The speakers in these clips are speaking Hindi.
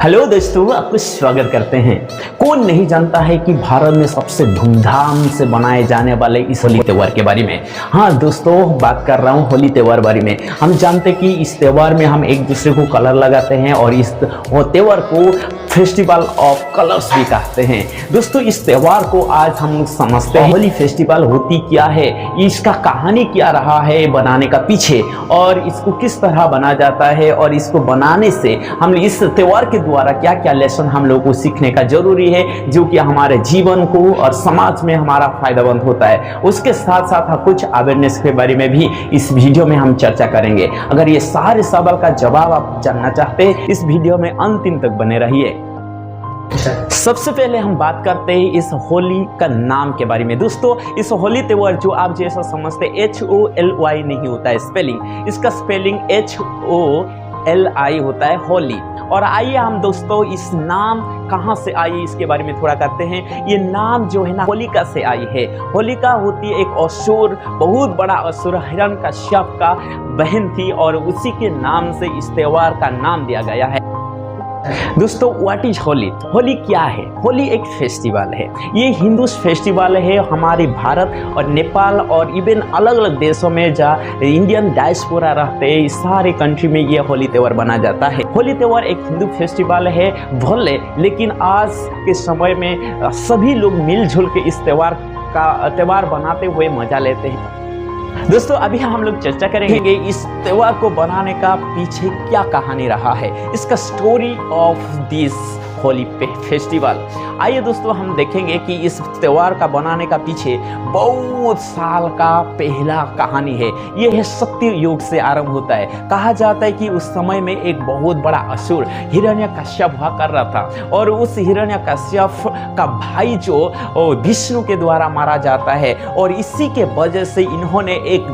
हेलो दोस्तों, आपको स्वागत करते हैं। कौन नहीं जानता है कि भारत में सबसे धूमधाम से मनाए जाने वाले इस होली त्यौहार के बारे में। हाँ दोस्तों, बात कर रहा हूँ होली त्यौहार बारे में। हम जानते हैं कि इस त्यौहार में हम एक दूसरे को कलर लगाते हैं और इस त्यौहार को फेस्टिवल ऑफ कलर्स भी कहते हैं। दोस्तों, इस त्यौहार को आज हम समझते हैं होली फेस्टिवल होती क्या है, इसका कहानी क्या रहा है बनाने का पीछे, और इसको किस तरह बना जाता है, और इसको बनाने से हम इस त्यौहार के द्वारा क्या क्या लेसन हम लोगों को सीखने का जरूरी है, जो कि हमारे जीवन को और समाज में हमारा फायदेमंद होता है। उसके साथ साथ हम कुछ अवेयरनेस के बारे में भी इस वीडियो में हम चर्चा करेंगे। अगर ये सारे सवाल का जवाब आप जानना चाहते हैं, इस वीडियो में अंतिम तक बने रहिए। सबसे पहले हम बात करते हैं इस होली का नाम के बारे में। दोस्तों, इस होली त्यौहार जो आप जैसा समझते हैं HOLY नहीं होता है स्पेलिंग, इसका स्पेलिंग HOLI होता है, होली। और आइए हम दोस्तों इस नाम कहाँ से आई इसके बारे में थोड़ा करते हैं। ये नाम जो है ना होलिका से आई है। होलिका होती है एक असुर, बहुत बड़ा असुर, हिरण्यकश्यप का बहन थी, और उसी के नाम से इस त्यौहार का नाम दिया गया है। दोस्तों, व्हाट इज होली? होली क्या है? होली एक फेस्टिवल है। ये हिंदू फेस्टिवल है। हमारे भारत और नेपाल और इवन अलग अलग देशों में जहाँ इंडियन डायस्पोरा रहते हैं, इस सारे कंट्री में ये होली त्यौहार बना जाता है। होली त्यौहार एक हिंदू फेस्टिवल है भले, लेकिन आज के समय में सभी लोग मिलजुल के इस त्यौहार बनाते हुए मजा लेते हैं। दोस्तों, अभी हम लोग चर्चा करेंगे इस त्यौहार को बनाने का पीछे क्या कहानी रहा है, इसका story of this Holi festival. आइए दोस्तों, हम देखेंगे कि इस त्यौहार का बनाने का पीछे बहुत साल का पहला कहानी है। यह है सत्य युग से आरंभ होता है। कहा जाता है कि उस समय में एक बहुत बड़ा असुर हिरण्यकश्यप हुआ कर रहा था, और उस हिरण्यकश्यप का भाई जो विष्णु के द्वारा मारा जाता है, और इसी के वजह से इन्होंने एक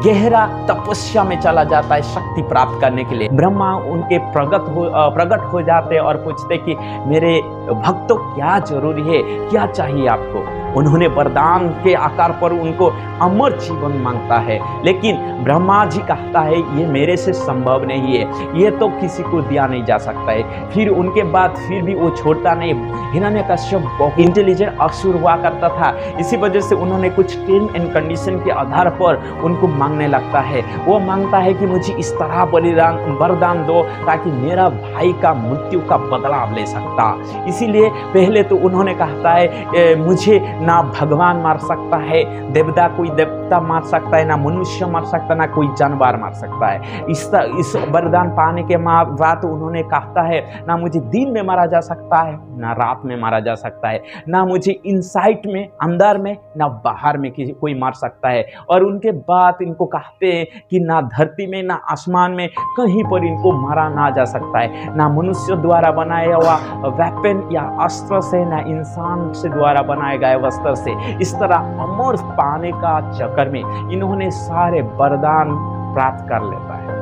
गहरा तपस्या में चला जाता है शक्ति प्राप्त करने के लिए। ब्रह्मा उनके प्रकट हो जाते और पूछते कि मेरे भक्तों क्या जरूरी है, क्या चाहिए आपको। उन्होंने वरदान के आकार पर उनको अमर जीवन मांगता है, लेकिन ब्रह्मा जी कहता है ये मेरे से संभव नहीं है, ये तो किसी को दिया नहीं जा सकता है। फिर उनके बाद फिर भी वो छोड़ता नहीं। हिरण्यकश्यप बहुत इंटेलिजेंट असुर हुआ करता था, इसी वजह से उन्होंने कुछ टर्म एंड कंडीशन के आधार पर उनको मांगने लगता है। वो मांगता है कि मुझे इस तरह वरदान दो ताकि मेरा भाई का मृत्यु का बदला ले सकता। इसीलिए पहले तो उन्होंने कहता है मुझे ना भगवान मार सकता है, देवता कोई देवता मार सकता है, ना मनुष्य मार सकता, ना कोई जानवर मार सकता है। इस वरदान पाने के बाद उन्होंने कहता है ना मुझे दिन में मारा जा सकता है, ना रात में मारा जा सकता है, ना मुझे इनसाइड में अंदर में, ना बाहर में कोई मार सकता है। और उनके बाद इनको कहते हैं कि ना धरती में ना आसमान में कहीं पर इनको मारा ना जा सकता है, ना मनुष्य द्वारा बनाया हुआ वेपन या अस्त्र से, ना इंसान से द्वारा बनाए गए वस्त्र से। इस तरह अमर पाने का चक्कर में इन्होंने सारे वरदान प्राप्त कर लेता है।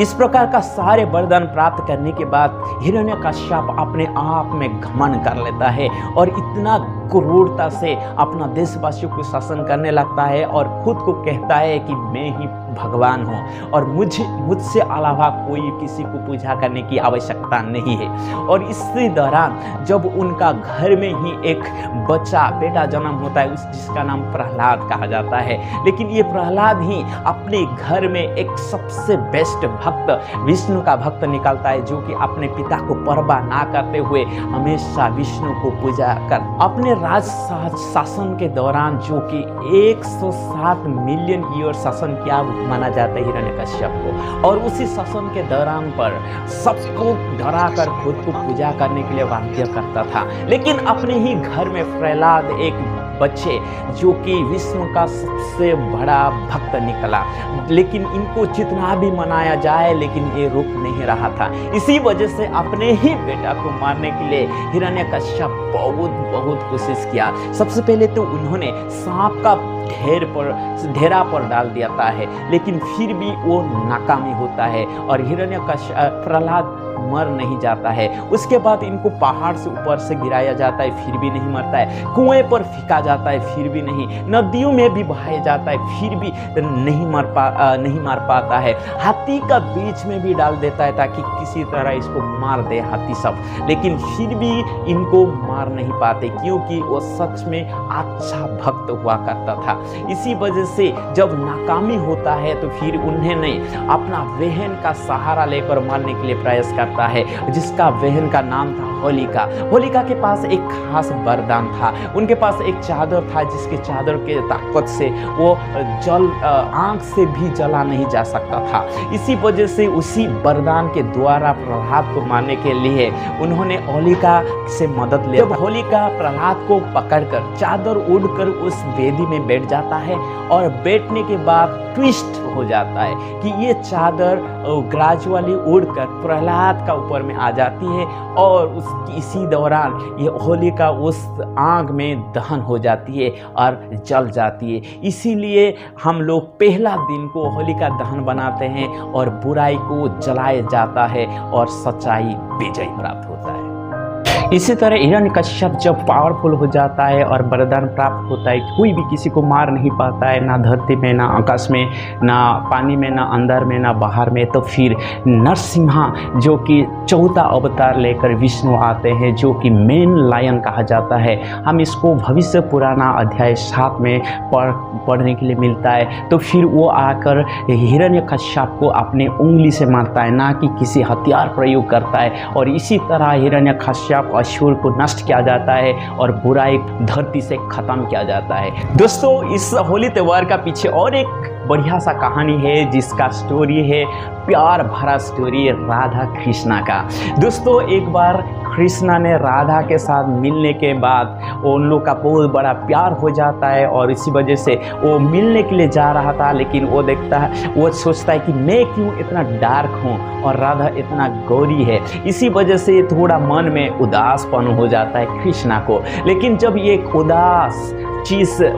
इस प्रकार का सारे वरदान प्राप्त करने के बाद हिरण्यकश्यप अपने आप में घमंड कर लेता है और इतना क्रूरता से अपना देशवासियों को शासन करने लगता है, और खुद को कहता है कि मैं ही भगवान हूँ और मुझसे अलावा कोई किसी को पूजा करने की आवश्यकता नहीं है। और इसी दौरान जब उनका घर में ही एक बेटा जन्म होता है, जिसका नाम प्रहलाद कहा जाता है, लेकिन ये प्रहलाद ही अपने घर में एक सबसे बेस्ट भक्त, विष्णु का भक्त निकलता है, जो कि अपने पिता को परवाह ना करते हुए हमेशा विष्णु को पूजा कर अपने राज शासन के दौरान, जो कि 107 मिलियन ईयर शासन किया माना जाता है हिरण्यकश्यप को, और उसी शासन के दौरान पर सबको डरा कर खुद को पूजा करने के लिए बाध्य करता था। लेकिन अपने ही घर में प्रहलाद एक बच्चे जो कि विष्णु का सबसे बड़ा भक्त निकला, लेकिन इनको जितना भी मनाया जाए लेकिन ये रुक नहीं रहा था। इसी वजह से अपने ही बेटा को मारने के लिए हिरण्यकश्यप बहुत कोशिश किया। सबसे पहले तो उन्होंने सांप का ढेरा पर डाल देता है, लेकिन फिर भी वो नाकामी होता है और प्रहलाद मर नहीं जाता है। उसके बाद इनको पहाड़ से ऊपर से गिराया जाता है, फिर भी नहीं मरता है। कुएं पर फेंका जाता है, फिर भी नहीं। नदियों में भी बहाया जाता है, फिर भी नहीं मार पाता है। हाथी का बीच में भी डाल देता है ताकि किसी तरह इसको मार दे हाथी सब, लेकिन फिर भी इनको मार नहीं पाते, क्योंकि वो सच में अच्छा भक्त हुआ करता था। इसी वजह से जब नाकामी होता है तो फिर उन्होंने अपना बहन का सहारा लेकर मारने के लिए प्रयास करता है, जिसका बहन का नाम था होलिका। होलिका के पास एक खास वरदान था। उनके पास एक चादर था, जिसके चादर के ताकत से वो आंख से भी जला नहीं जा सकता था। इसी वजह से उसी वरदान के द्वारा प्रहलाद को मारने के लिए उन्होंने होलिका से मदद ली। जब होलिका प्रहलाद को पकड़कर चादर उड़कर उस वेदी में बैठ जाता है और बैठने के बाद ट्विस्ट हो जाता है कि ये चादर ग्रेजुअली उड़कर प्रहलाद का ऊपर में आ जाती है और इसी दौरान ये होलिका उस आग में दहन हो जाती है और जल जाती है। इसीलिए हम लोग पहला दिन को होलिका दहन बनाते हैं और बुराई को जलाया जाता है और सच्चाई विजय प्राप्त होता है। इसी तरह हिरण्यकश्यप जब पावरफुल हो जाता है और वरदान प्राप्त होता है, कोई भी किसी को मार नहीं पाता है, ना धरती में, ना आकाश में, ना पानी में, ना अंदर में, ना बाहर में, तो फिर नरसिम्हा जो कि चौथा अवतार लेकर विष्णु आते हैं, जो कि मेन लायन कहा जाता है। हम इसको भविष्य पुराना अध्याय 7 में पढ़ने के लिए मिलता है। तो फिर वो आकर हिरण्यकश्यप को अपने उंगली से मारता है, ना कि किसी हथियार प्रयोग करता है, और इसी तरह हिरण्यकश्यप असुर को नष्ट किया जाता है और बुराई धरती से खत्म किया जाता है। दोस्तों, इस होली त्योहार का पीछे और एक बढ़िया सा कहानी है, जिसका स्टोरी है प्यार भरा स्टोरी राधा कृष्णा का। दोस्तों, एक बार कृष्णा ने राधा के साथ मिलने के बाद उन लोग का बहुत बड़ा प्यार हो जाता है और इसी वजह से वो मिलने के लिए जा रहा था, लेकिन वो सोचता है कि मैं क्यों इतना डार्क हूँ और राधा इतना गौरी है। इसी वजह से थोड़ा मन में उदासपन हो जाता है कृष्णा को। लेकिन जब ये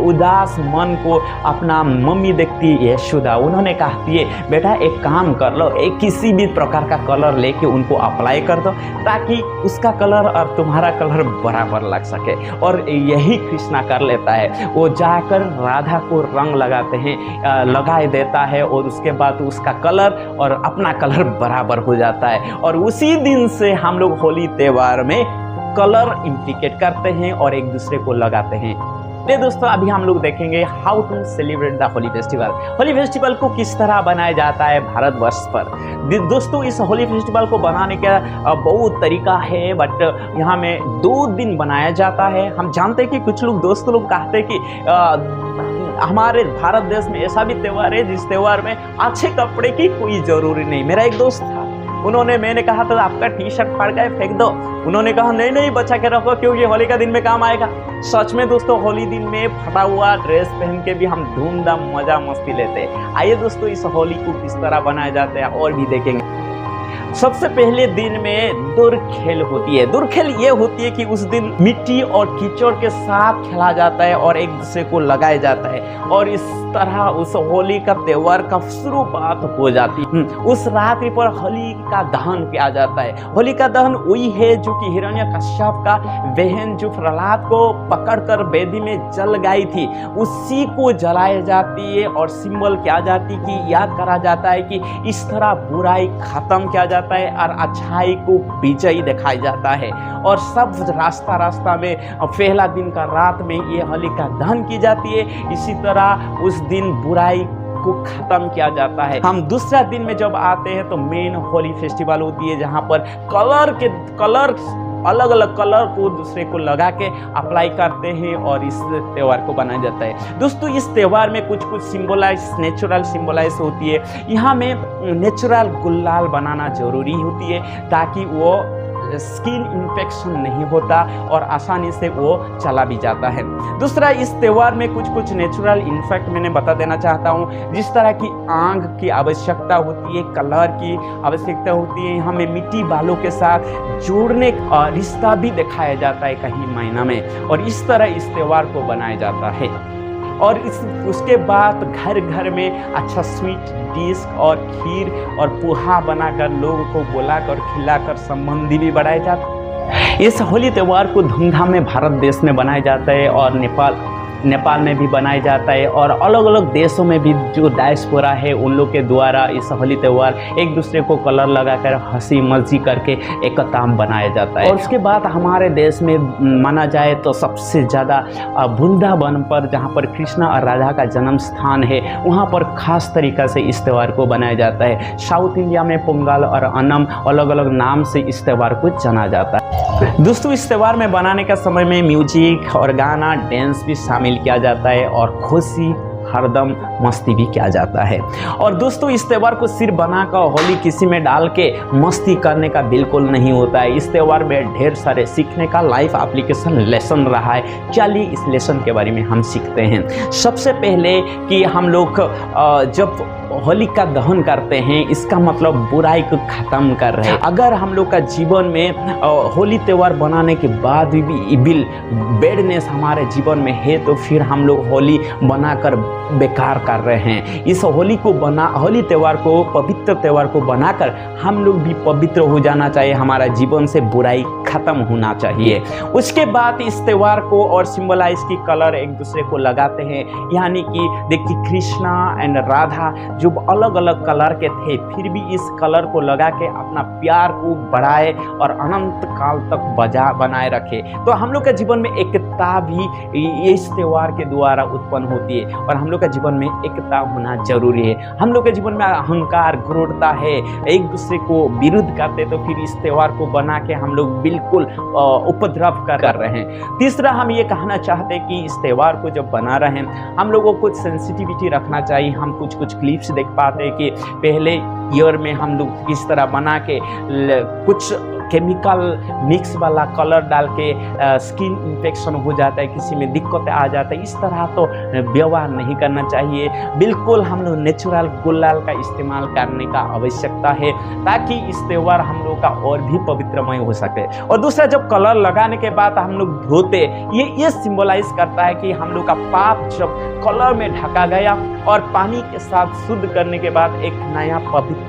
उदास मन को अपना मम्मी देखती है यशोदा, उन्होंने कहती है बेटा एक काम कर लो, एक किसी भी प्रकार का कलर लेके उनको अप्लाई कर दो ताकि उसका कलर और तुम्हारा कलर बराबर लग सके। और यही कृष्णा कर लेता है। वो जाकर राधा को रंग लगा देता है और उसके बाद उसका कलर और अपना कलर बराबर हो जाता है। और उसी दिन से हम लोग होली त्योहार में कलर इम्प्लीकेट करते हैं और एक दूसरे को लगाते हैं। दोस्तों, अभी हम लोग देखेंगे how to celebrate the Holi festival. Holi festival को किस तरह बनाया जाता है भारतवर्ष पर। दोस्तों, इस होली फेस्टिवल को बनाने का बहुत तरीका है, बट यहाँ में 2 दिन बनाया जाता है। हम जानते हैं कि कुछ दोस्त लोग कहते हैं कि हमारे भारत देश में ऐसा भी त्यौहार है जिस त्यौहार में अच्छे कपड़े की कोई ज़रूरी नहीं। मेरा एक दोस्त था, मैंने कहा था आपका टी शर्ट फाड़ गए फेंक दो। उन्होंने कहा नहीं बचा के रखो, क्योंकि होली का दिन में काम आएगा। सच में दोस्तों, होली दिन में फटा हुआ ड्रेस पहन के भी हम धूमधाम मजा मस्ती लेते हैं। आइए दोस्तों, इस होली को किस तरह बनाया जाता है और भी देखेंगे। सबसे पहले दिन में दुरखेल होती है। दुरखेल ये होती है कि उस दिन मिट्टी और कीचड़ के साथ खेला जाता है और एक दूसरे को लगाया जाता है और इस तरह उस होली का त्योहार का शुरुआत हो जाती है। उस रात्रि पर होली का दहन किया जाता है। होली का दहन वही है जो कि हिरण्यकश्यप का बहन जो प्रहलाद को पकड़कर वेदी में जल गई थी, उसी को जलाया जाती है और सिंबल किया जाती है कि याद करा जाता है कि इस तरह बुराई खत्म किया जाता है और अच्छाई को विजयी दिखाया जाता है। और सब रास्ता में पहला दिन का रात में ये होली का दहन की जाती है। इसी तरह उस दिन बुराई को खत्म किया जाता है। हम दूसरा दिन में जब आते हैं तो मेन होली फेस्टिवल होती है, जहाँ पर अलग अलग कलर को दूसरे को लगा के अप्लाई करते हैं और इस त्यौहार को बनाया जाता है। दोस्तों, इस त्यौहार में कुछ नेचुरल सिंबलाइज होती है। यहाँ में नेचुरल गुलाल बनाना जरूरी होती है ताकि वो स्किन इन्फेक्शन नहीं होता और आसानी से वो चला भी जाता है। दूसरा, इस त्यौहार में कुछ नेचुरल इन्फेक्ट मैंने बता देना चाहता हूँ, जिस तरह की आग की आवश्यकता होती है, कलर की आवश्यकता होती है। हमें मिट्टी बालों के साथ जोड़ने का रिश्ता भी दिखाया जाता है कहीं महीना में, और इस तरह इस त्यौहार को बनाया जाता है। और उसके बाद घर घर में अच्छा स्वीट डिश और खीर और पोहा बनाकर लोगों को बुलाकर खिलाकर संबंधी भी बढ़ाए जाते हैं। इस होली त्यौहार को धूमधाम में भारत देश में बनाया जाता है और नेपाल में भी बनाया जाता है और अलग अलग देशों में भी जो डायस्पोरा है उन लोग के द्वारा इस होली त्यौहार एक दूसरे को कलर लगाकर हंसी मस्ती करके एकता बनाया जाता है। और उसके बाद हमारे देश में माना जाए तो सबसे ज़्यादा वृंदावन पर, जहाँ पर कृष्ण और राधा का जन्म स्थान है, वहाँ पर खास तरीक़ा से इस त्यौहार को बनाया जाता है। साउथ इंडिया में पोंगल और ओणम अलग अलग नाम से इस त्यौहार को जाना जाता है। दोस्तों, इस त्यौहार में बनाने का समय में म्यूजिक और गाना डांस भी शामिल किया जाता है और खुशी हरदम मस्ती भी किया जाता है। और दोस्तों, इस त्यौहार को सिर्फ बनाकर होली किसी में डाल के मस्ती करने का बिल्कुल नहीं होता है। इस त्यौहार में ढेर सारे सीखने का लाइफ एप्लीकेशन लेसन रहा है। चलिए इस लेसन के बारे में हम सीखते हैं। सबसे पहले कि हम लोग जब होली का दहन करते हैं, इसका मतलब बुराई को ख़त्म कर रहे हैं। अगर हम लोग का जीवन में होली त्यौहार बनाने के बाद भी इविल बैडनेस हमारे जीवन में है तो फिर हम लोग होली बनाकर बेकार कर रहे हैं। इस होली त्यौहार को, पवित्र त्यौहार को बनाकर हम लोग भी पवित्र हो जाना चाहिए। हमारा जीवन से बुराई ख़त्म होना चाहिए। उसके बाद इस त्यौहार को और सिंबलाइज की कलर एक दूसरे को लगाते हैं, यानी कि देखिए कृष्णा एंड राधा जो अलग अलग कलर के थे फिर भी इस कलर को लगा के अपना प्यार को बढ़ाए और अनंत काल तक बनाए रखे। तो हम लोग के जीवन में एकता भी इस त्यौहार के द्वारा उत्पन्न होती है और हम लोग के जीवन में एकता होना जरूरी है। हम लोग के जीवन में अहंकार, क्रूरता है, एक दूसरे को विरुद्ध करते तो फिर इस त्यौहार को बना के हम लोग बिल्कुल उपद्रव कर रहे हैं। तीसरा, हम ये कहना चाहते हैं कि इस त्यौहार को जब बना रहे हैं हम लोगों को कुछ सेंसिटिविटी रखना चाहिए। हम कुछ क्लिप्स देख पाते हैं कि पहले ईयर में हम लोग किस तरह बना के कुछ केमिकल मिक्स वाला कलर डाल के स्किन इन्फेक्शन हो जाता है, किसी में दिक्कतें आ जाता है। इस तरह तो व्यवहार नहीं करना चाहिए। बिल्कुल हम लोग नेचुरल गुलाल का इस्तेमाल करने का आवश्यकता है ताकि इस त्यौहार हम लोग का और भी पवित्रमय हो सके। और दूसरा, जब कलर लगाने के बाद हम लोग धोते, ये सिंबलाइज करता है कि हम लोग का पाप जब कलर में ढका गया और पानी के साथ शुद्ध करने के बाद एक नया पवित्र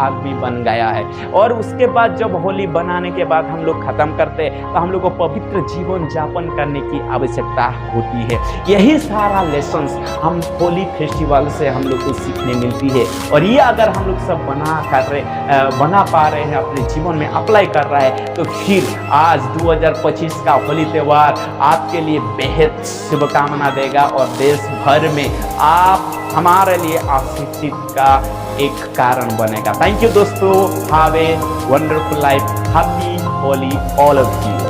आदमी बन गया है। और उसके बाद जब होली बनाने के बाद हम लोग खत्म करते तो हम लोग को पवित्र जीवन यापन करने की आवश्यकता होती है। यही सारा लेसन्स हम होली फेस्टिवल से हम लोग को सीखने मिलती है। और ये अगर हम लोग सब बना पा रहे हैं, अपने जीवन में अप्लाई कर रहा है, तो फिर आज 2025 का होली त्यौहार आपके लिए बेहद शुभकामना देगा और देश भर में आप हमारे लिए आशीर्वाद का एक कारण बनेगा। थैंक यू दोस्तों, have a wonderful life, happy Holi all of you.